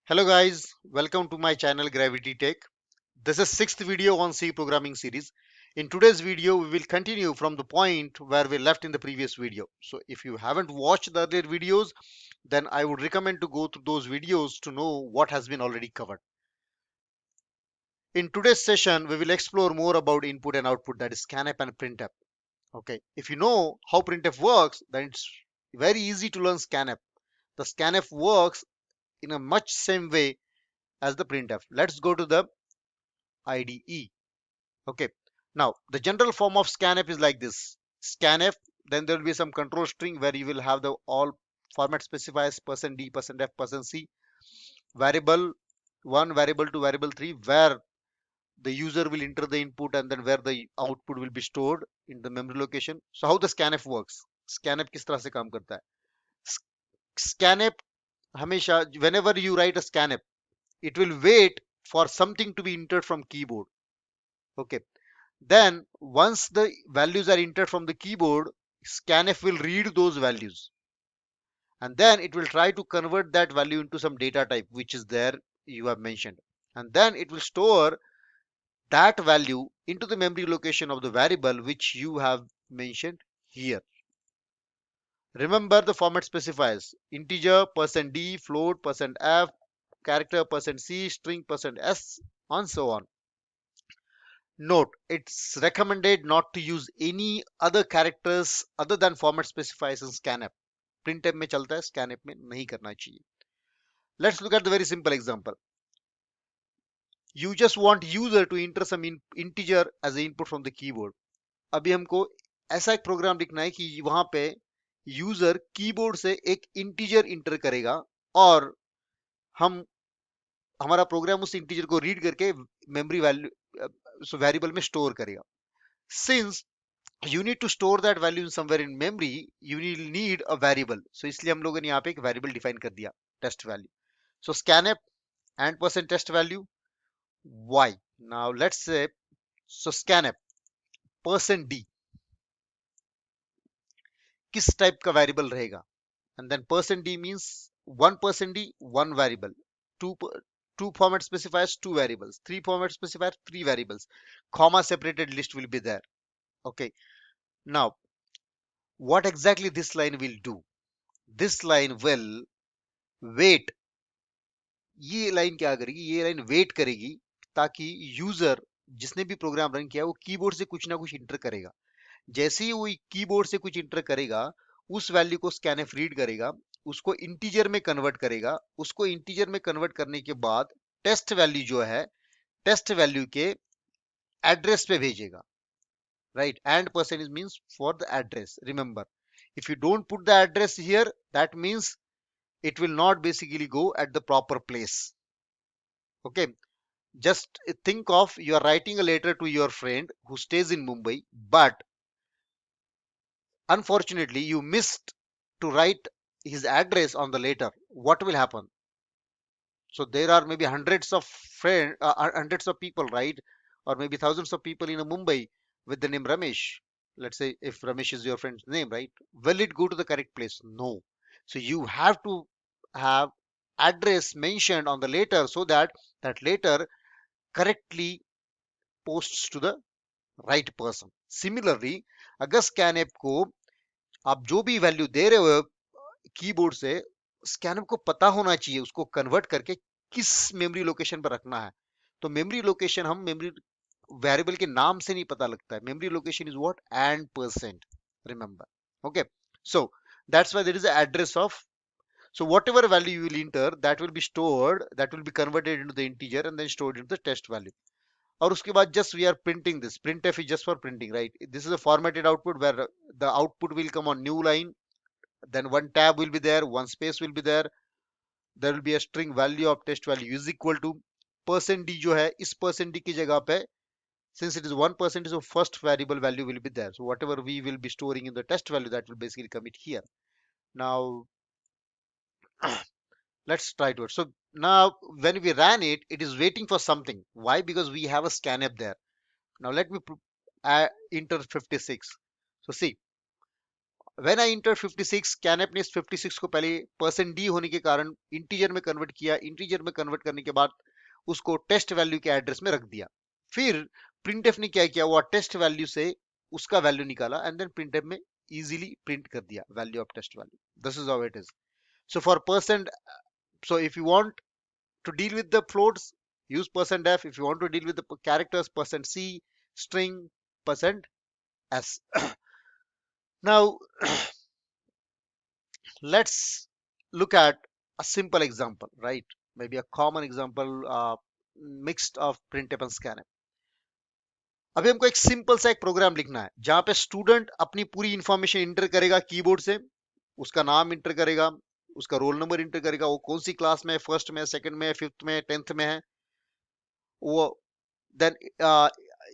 Hello guys, welcome to my channel Gravity Tech. This is sixth video on C programming series. In today's video, we will continue from the point where we left in the previous video. So if you haven't watched the earlier videos, then I would recommend to go through those videos to know what has been already covered. In today's session, we will explore more about input and output, that is Scanf and Printf. Okay, if you know how Printf works, then it's very easy to learn Scanf. The Scanf works in a much same way as the Printf. Let's go to the IDE. Okay. Now, the general form of scanf is like this. Scanf, then there will be some control string where you will have the all format specifiers %d, %f, %c, variable 1, variable 2, variable 3, where the user will enter the input and then where the output will be stored in the memory location. So how the scanf works? Scanf किस तरह से काम करता है? Scanf हमेशा whenever you write a scanf, it will wait for something to be entered from keyboard. Okay. Then once the values are entered from the keyboard, scanf will read those values and then it will try to convert that value into some data type which is there you have mentioned, and then it will store that value into the memory location of the variable which you have mentioned here. Remember the format specifiers: integer, %d, float, %f, character, %c, string, %s, and so on. Note, it's recommended not to use any other characters other than format specifiers in scanf. Printf में चलता है, scanf में नहीं करना चाहिए. Let's look at the very simple example. You just want user to enter some integer as an input from the keyboard. अभी हमको ऐसा एक प्रोग्राम लिखना है कि वहां पे यूजर कीबोर्ड से एक इंटीजर इंटर करेगा और हम हमारा प्रोग्राम उस इंटीजर को रीड करके मेमोरी वैल्यू वेरिएबल में स्टोर करेगा. Since you need to store that value in somewhere in memory, you will need a variable. So इसलिए हम लोगों ने यहाँ पे एक variable define कर दिया, test value. So scanf and %test value. Why? Now let's say, so scanf %d किस टाइप का variable रहेगा, and then %d means 1% d, one variable, two two format specifiers, two variables, three format specifiers, three variables, comma separated list will be there. Okay. Now what exactly this line will do? This line will wait. ये line क्या करेगी? ये line wait करेगी ताकि user जिसने भी program run किया वो कीबोर्ड से कुछ ना कुछ इंटर करेगा. जैसे ही वो कीबोर्ड से कुछ इंटर करेगा, उस वैल्यू को स्कैनफ रीड करेगा, उसको इंटीजर में कन्वर्ट करेगा, उसको इंटीजर में कन्वर्ट करने के बाद टेस्ट वैल्यू जो है, टेस्ट वैल्यू के एड्रेस पे भेजेगा. Right? And % means for the address. Remember, if you don't put the address here, that means it will not basically go at the proper place. Okay, just think of, you are writing a letter to your friend who stays in Mumbai, but unfortunately you missed to write his address on the letter. What will happen? So there are maybe hundreds of people, right? Or maybe thousands of people in a Mumbai with the name Ramesh. Let's say if Ramesh is your friend's name, right? Will it go to the correct place? No. So you have to have address mentioned on the letter so that that letter correctly posts to the right person. Similarly, अगर scanf को आप जो भी value दे रहे हो keyboard से, scanner को पता होना चाहिए उसको कन्वर्ट करके किस मेमोरी लोकेशन पर रखना है. तो मेमोरी लोकेशन हम मेमोरी वेरिएबल के नाम से नहीं पता लगता है. Memory location is what? And %. Remember. Okay, so that's why there is an address of, so whatever value you will enter, that will be stored, that will be converted into the integer and then stored into the test value. और उसके बाद just we are printing this. Printf is just for printing, right? This is a formatted output where the output will come on new line, then one tab will be there, one space will be there, there will be a string value of test value is equal to %d. जो है इस %d की जगह पे, since it is 1%, so first variable value will be there. So whatever we will be storing in the test value, that will basically come it here. Now let's try to it. So now when we ran it, it is waiting for something. Why? Because we have a scanf there. Now let me enter 56. So see, when I inter 56, scanf ने इस 56 को पहले percent D होने के कारण integer में convert किया, integer में कन्वर्ट करने के बाद उसको टेस्ट वैल्यू के एड्रेस में रख दिया। फिर प्रिंटफ ने क्या किया, वो टेस्ट वैल्यू से उसका वैल्यू निकाला एंड देन प्रिंटफ में इजीली प्रिंट कर दिया value of test value. This is how it is. So for percent, so if you want to deal with the floats, use percent %f. If you want to deal with the characters, percent %c, string, percent %s. Now let's look at a simple example, right? Maybe a common example, mixed of printf and scanf. अभी हमको एक simple सा एक programme लिखना है जहां पे student अपनी पूरी इंफॉर्मेशन इंटर करेगा कीबोर्ड से, उसका नाम इंटर करेगा, उसका रोल नंबर इंटर करेगा, वो कौन सी क्लास में है, फर्स्ट में, सेकंड में, फिफ्थ में, 10th में है, वो then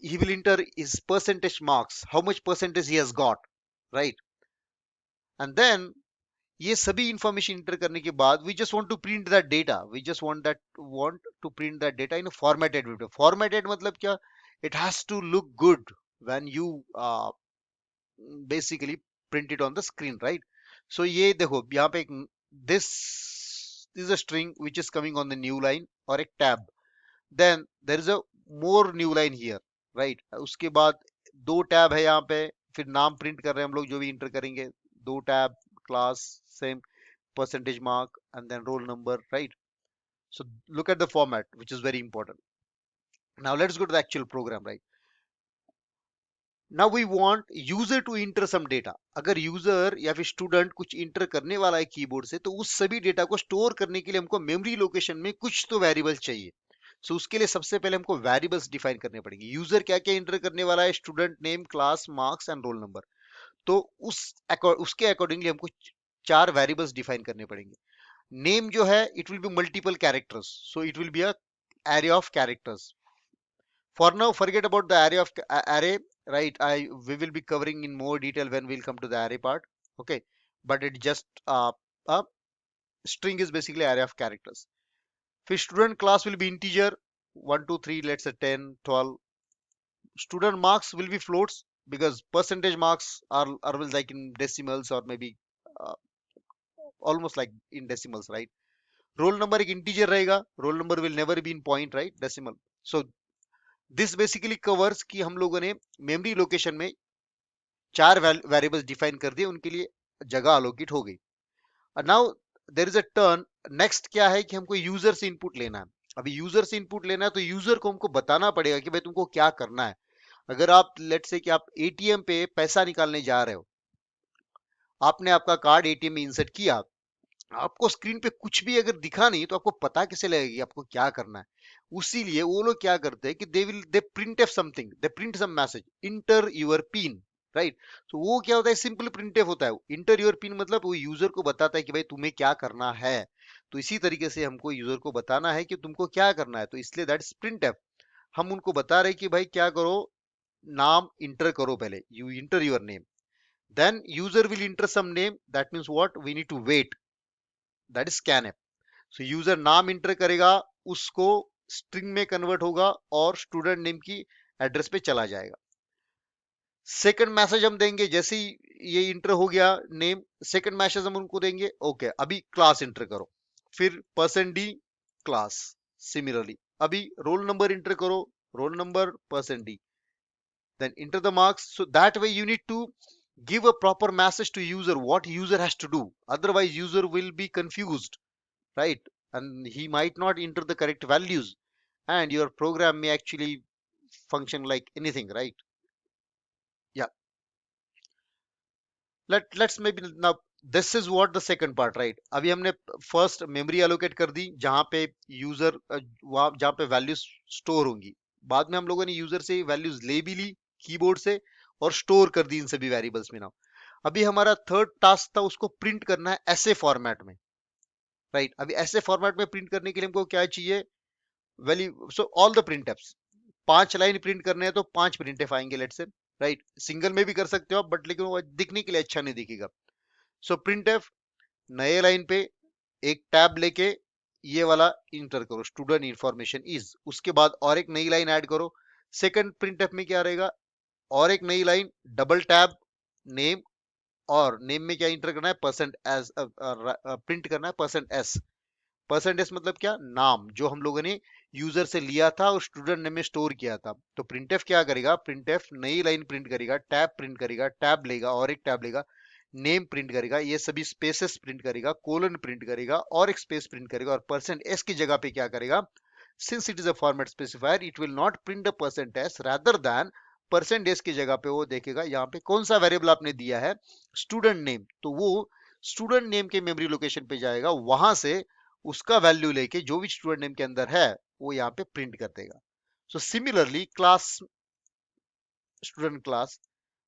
he will enter his percentage marks, how much percentage he has got, right? And then ये सभी इंफॉर्मेशन इंटर करने के बाद we just want to print that data, we just want to print that data in a formatted video. Formatted मतलब क्या, it has to look good when you basically print it on the screen, right? So ये देखो यहाँ पे this is a string which is coming on the new line और एक tab, then there is a more new line here, right? उसके बाद दो tab है यहाँ पे, फिर नाम प्रिंट कर रहे हैं हम लोग जो भी इंटर करेंगे, दो tab, class, same percentage mark, and then roll number, right? So look at the format, which is very important. Now let's go to the actual program, right? Now we want user to enter some data. अगर user या फिर student कुछ inter करने वाला है keyboard से, तो उस सभी डेटा को स्टोर करने के लिए हमको मेमोरी लोकेशन में कुछ तो वेरिएबल चाहिए। सो उसके लिए सबसे पहले हमको वेरिएबल्स डिफाइन करने पड़ेंगे। यूजर क्या क्या इंटर करने वाला है, student name, class, marks and roll number. तो उसके अकॉर्डिंगली हमको चार वेरिएबल्स डिफाइन करने पड़ेंगे। नेम जो है it will be multiple characters, so it will be a array of characters. For now forget about the array of array, right? We will be covering in more detail when we'll come to the array part, okay? But it just a string is basically array of characters. फिर student class will be integer 1 2 3, let's say 10 12. Student marks will be floats because percentage marks are like in decimals or maybe uh, almost like in decimals, right? Roll number एक integer रहेगा, roll number will never be in point, right? Decimal. So this basically covers कि हम लोगों ने memory location में चार variables define कर दिए, उनके लिए जगह अलोकेट हो गई। Now there is a turn, next क्या है कि हमको यूजर से इनपुट लेना है। अभी यूजर से इनपुट लेना है तो यूजर को हमको बताना पड़ेगा कि भाई तुमको क्या करना है। अगर आप लेट्स से कि आप एटीएम पे पैसा निकालने जा रहे हो, आपने आपका कार्ड एटीएम में इंसर्ट किया, आपको स्क्रीन पे कुछ भी अगर दिखा नहीं तो आपको पता कैसे लगेगा कि आपको क्या करना है। उसी लिए वो लोग क्या करते हैं कि they printf something, they print some message, enter your pin, right? तो वो क्या होता है, सिंपल प्रिंट एफ होता है। इंटर योर पिन मतलब वो यूजर को बताता है कि भाई तुम्हें क्या करना है। तो इसी तरीके से हमको यूजर को बताना है कि तुमको क्या करना है, तो इसलिए दैट इज प्रिंट एफ। हम उनको बता रहे कि भाई क्या करो, नाम इंटर करो, पहले you inter your name, then user will enter some name, that means what, we need to wait, that is scanf. so user नाम इंटर करेगा, उसको स्ट्रिंग में कन्वर्ट होगा और स्टूडेंट नेम की एड्रेस पे चला जाएगा। सेकंड मैसेज हम देंगे, जैसे ही ये इंटर हो गया नेम, सेकंड मैसेज हम उनको देंगे, ओके अभी क्लास इंटर करो, फिर परसेंट डी क्लास। सिमिलरली अभी रोल नंबर इंटर करो, roll number percent D, then enter the marks. So that way you need to give a proper message to user what user has to do, otherwise user will be confused, right? And he might not enter the correct values and your program may actually function like anything, right? Yeah, let's maybe now, this is what the second part, right? अभी हमने first memory allocate कर दी जहां पे user जहां पे values store होंगी, बाद में हम लोगों ने यूजर से वैल्यूज ले भी ली कीबोर्ड से और स्टोर कर दी इन सभी वेरिएबल्स में। नाउ अभी हमारा थर्ड टास्क था उसको प्रिंट करना है ऐसे फॉर्मेट में, राइट? अभी ऐसे फॉर्मेट में प्रिंट करने के लिए हमको क्या चाहिए, value. So all the print apps, 5 line print करने हैं तो 5 प्रिंट एफ आएंगे, लेट्स से, राइट? सिंगल में भी कर सकते हो आप, बट लेकिन वो दिखने के लिए अच्छा नहीं दिखेगा। सो प्रिंट एफ, नए लाइन पे एक टैब लेके ये वाला इंटर करो, स्टूडेंट इंफॉर्मेशन इज, उसके बाद और एक नई लाइन ऐड करो। सेकंड प्रिंट एफ में क्या रहेगा, और एक नई लाइन, डबल टैब, नेम और नेम में क्या इंटर करना है, परसेंट एस, प्रिंट करना है परसेंट एस। परसेंट एस मतलब क्या, नाम जो हम लोगों ने यूजर से लिया था और स्टूडेंट नेम में स्टोर किया था। तो प्रिंटफ क्या करेगा, प्रिंटफ नई लाइन प्रिंट करेगा, टैब प्रिंट करेगा, टैब लेगा और एक टैब लेगा, नेम प्रिंट करेगा, ये सभी स्पेसेस प्रिंट करेगा, कोलन प्रिंट करेगा और एक स्पेस प्रिंट करेगा, और परसेंट एस की जगह पे क्या करेगा, since it is a format specifier it will not print the percent s, rather than percent s की जगह पे वो देखेगा यहाँ पे कौन सा वेरिएबल आपने दिया है, स्टूडेंट नेम, तो वो स्टूडेंट नेम के मेमोरी लोकेशन पे जाएगा, वहां से उसका वैल्यू लेके जो भी स्टूडेंट नेम के अंदर है वो यहाँ पे प्रिंट कर देगा। So similarly class, student class,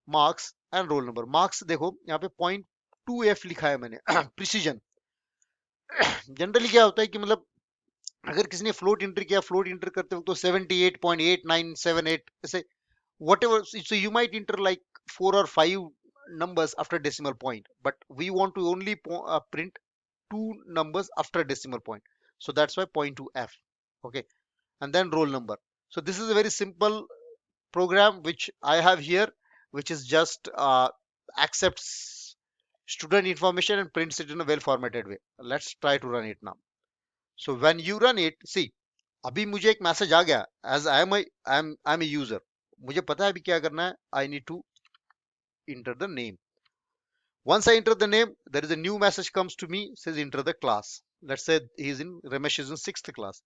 marks and roll number. Marks देखो यहाँ पे 0.2f लिखा है मैंने प्रिसीजन। जनरली क्या होता है कि मतलब अगर किसी ने फ्लोट इंटर किया, फ्लोट इंटर करते वक्त तो 78.8978 ऐसे whatever, so you might enter like 4 or 5 numbers after decimal point, but we want to only print 2 numbers after decimal point, so that's why 0.2f. Okay, and then roll number. So this is a very simple program which I have here, which is just accepts student information and prints it in a well formatted way. Let's try to run it now. So when you run it, see, अभी मुझे एक message आ गया, as I am a user, मुझे पता है अभी क्या करना है, I need to enter the name. Once I enter the name, there is a new message comes to me, says enter the class. Let's say Ramesh is in 6th class.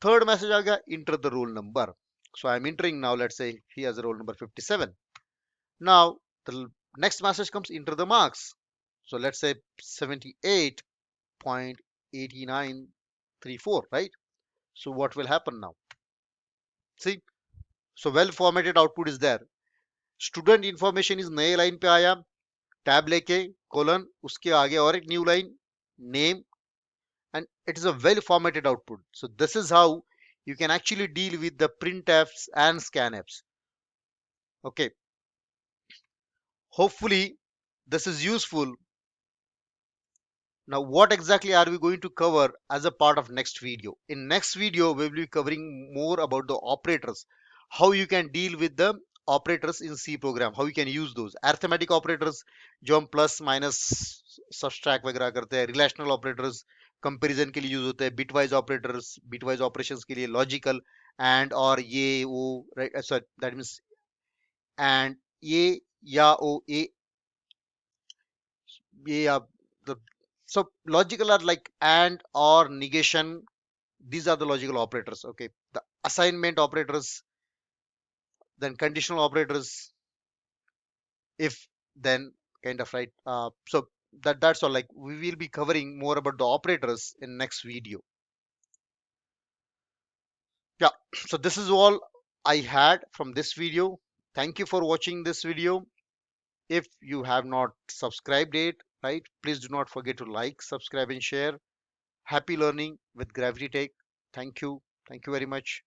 Third message aa gaya, enter the roll number. So I'm entering now, let's say he has a roll number 57. Now the next message comes, enter the marks. So let's say 78.8934, right? So what will happen now? See, so well formatted output is there. Student information is नए line पे आया, tab लेके colon उसके आगे और एक new line, name, and it is a well formatted output. So this is how you can actually deal with the printfs and scanfs. Okay, hopefully this is useful. Now what exactly are we going to cover as a part of next video? In next video we will be covering more about the operators, how you can deal with the operators in C program, how you can use those arithmetic operators जो हम plus minus subtract वगैरह करते हैं, relational operators comparison के लिए use होते हैं, bitwise operators bitwise operations के लिए, लॉजिकल एंड और ये वो, सॉरी दैट मींस एंड ये या ओ ये या the, so logical are like and or negation, these are the logical operators. Okay, the assignment operators, then conditional operators, if, then, kind of, right. So that's all, like we will be covering more about the operators in next video. Yeah, so this is all I had from this video. Thank you for watching this video. If you have not subscribed it, right, please do not forget to like, subscribe and share. Happy learning with Gravity Tech. Thank you very much.